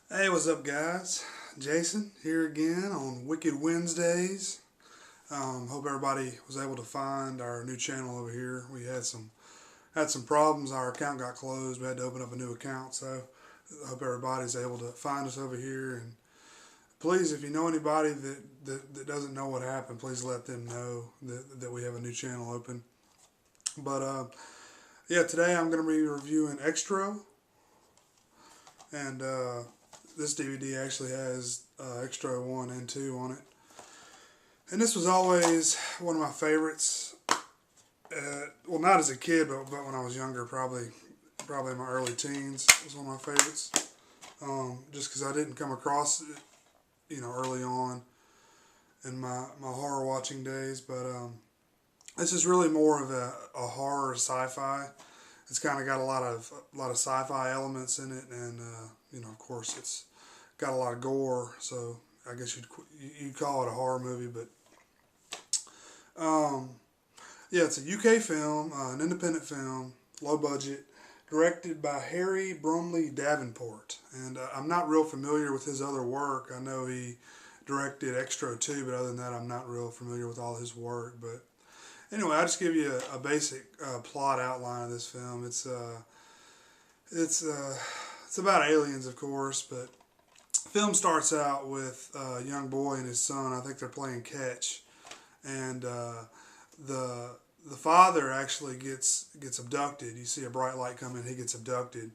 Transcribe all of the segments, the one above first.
Hey, what's up, guys? Jason here again on Wicked Wednesdays. Hope everybody was able to find our new channel over here. We had some problems. Our account got closed. We had to open up a new account. So I hope everybody's able to find us over here. And please, if you know anybody that doesn't know what happened, please let them know that we have a new channel open. But yeah, today I'm going to be reviewing Xtro, and this DVD actually has Xtro 1 and 2 on it. And this was always one of my favorites. Well, not as a kid, but when I was younger, probably in my early teens, it was one of my favorites. Just because I didn't come across it, early on in my horror watching days. But this is really more of a horror sci-fi. It's kind of got a lot of sci-fi elements in it, and of course, it's got a lot of gore. So I guess you'd call it a horror movie, but yeah, it's a UK film, an independent film, low budget, directed by Harry Bromley Davenport. And I'm not real familiar with his other work. I know he directed Xtro 2, but other than that, I'm not real familiar with all his work. But anyway, I'll just give you a basic plot outline of this film. It's about aliens, of course, but the film starts out with a young boy and his son. I think they're playing catch, and the father actually gets abducted. You see a bright light come in, he gets abducted.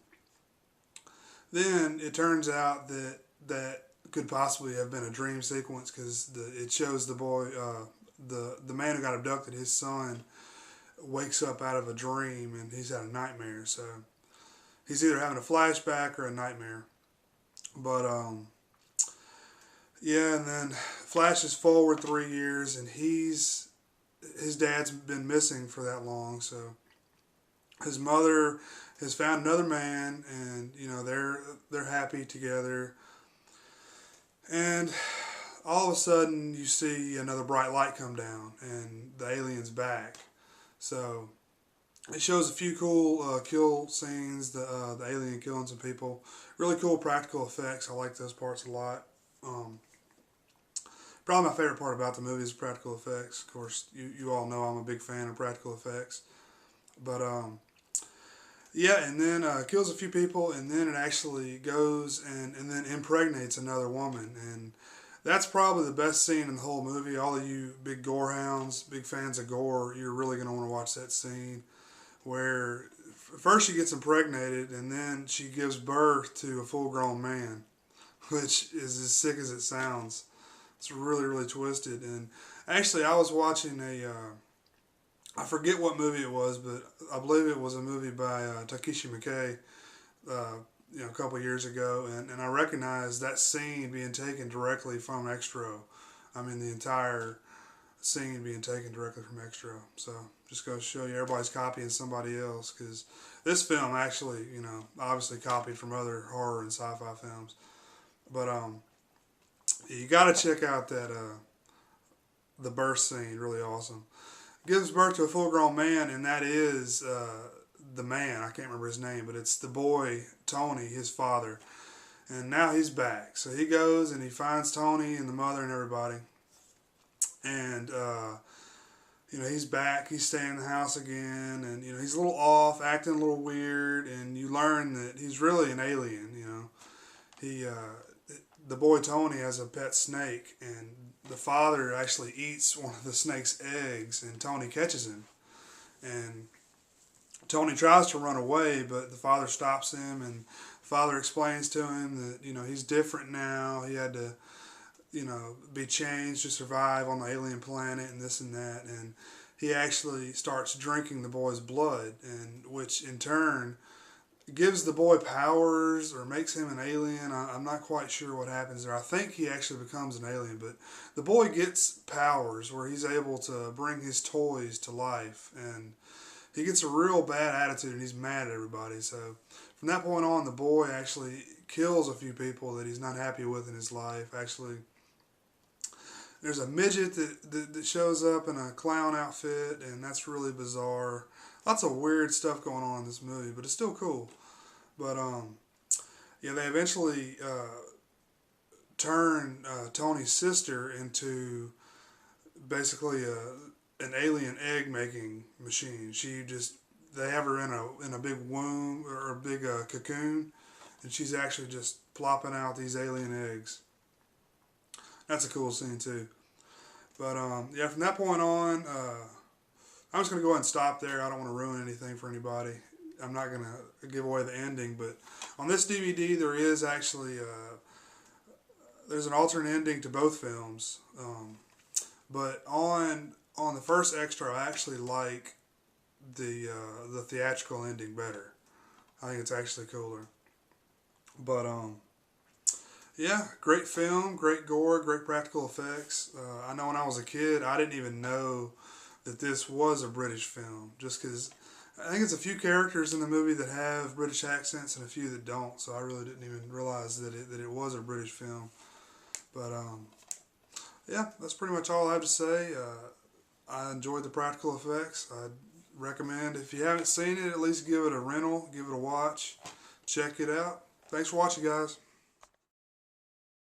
Then it turns out that could possibly have been a dream sequence, because it shows the boy, the man who got abducted, his son, wakes up out of a dream and he's had a nightmare. So he's either having a flashback or a nightmare. But yeah, and then flashes forward 3 years, and his dad's been missing for that long. So his mother has found another man, and they're happy together. And all of a sudden, you see another bright light come down, and the alien's back. So it shows a few cool kill scenes, the alien killing some people. Really cool practical effects. I like those parts a lot. Probably my favorite part about the movie is practical effects. Of course, you all know I'm a big fan of practical effects. But yeah, and then kills a few people, and then it actually goes and then impregnates another woman. And that's probably the best scene in the whole movie. All of you big gore hounds, big fans of gore, you're really going to want to watch that scene where first she gets impregnated, and then she gives birth to a full-grown man, which is as sick as it sounds. It's really, really twisted. And actually, I was watching I forget what movie it was, but I believe it was a movie by Takeshi Miike, a couple of years ago, and I recognized that scene being taken directly from Xtro. I mean, the entire scene being taken directly from Xtro. So just goes to show you, everybody's copying somebody else, because this film actually, obviously copied from other horror and sci-fi films. But you got to check out that the birth scene. Really awesome. Gives birth to a full-grown man, and that is the man. I can't remember his name, but it's the boy Tony, his father. And now he's back. So he goes and he finds Tony and the mother and everybody. And he's back. He's staying in the house again, and he's a little off, acting a little weird. And you learn that he's really an alien. The boy Tony has a pet snake, and the father actually eats one of the snake's eggs, and Tony catches him. And Tony tries to run away, but the father stops him, and the father explains to him that, he's different now. He had to, be changed to survive on the alien planet and this and that. And he actually starts drinking the boy's blood, and which in turn gives the boy powers or makes him an alien. I'm not quite sure what happens there. I think he actually becomes an alien, but the boy gets powers where he's able to bring his toys to life, and he gets a real bad attitude, and he's mad at everybody. So from that point on, the boy actually kills a few people that he's not happy with in his life. Actually, there's a midget that shows up in a clown outfit, and that's really bizarre. Lots of weird stuff going on in this movie, but it's still cool. But yeah, they eventually turn Tony's sister into basically an alien egg making machine. They have her in a big womb or a big cocoon, and she's actually just plopping out these alien eggs. That's a cool scene too. But yeah, from that point on, I'm just gonna go ahead and stop there. I don't want to ruin anything for anybody. I'm not gonna give away the ending, but on this DVD there is actually there's an alternate ending to both films. But on the first Xtro, I actually like the theatrical ending better. I think it's actually cooler. But yeah, great film, great gore, great practical effects. I know when I was a kid, I didn't even know that this was a British film, just because I think it's a few characters in the movie that have British accents and a few that don't. So I really didn't even realize that it was a British film. But yeah, that's pretty much all I have to say. I enjoyed the practical effects. I'd recommend, if you haven't seen it, at least give it a rental, give it a watch, check it out. Thanks for watching, guys.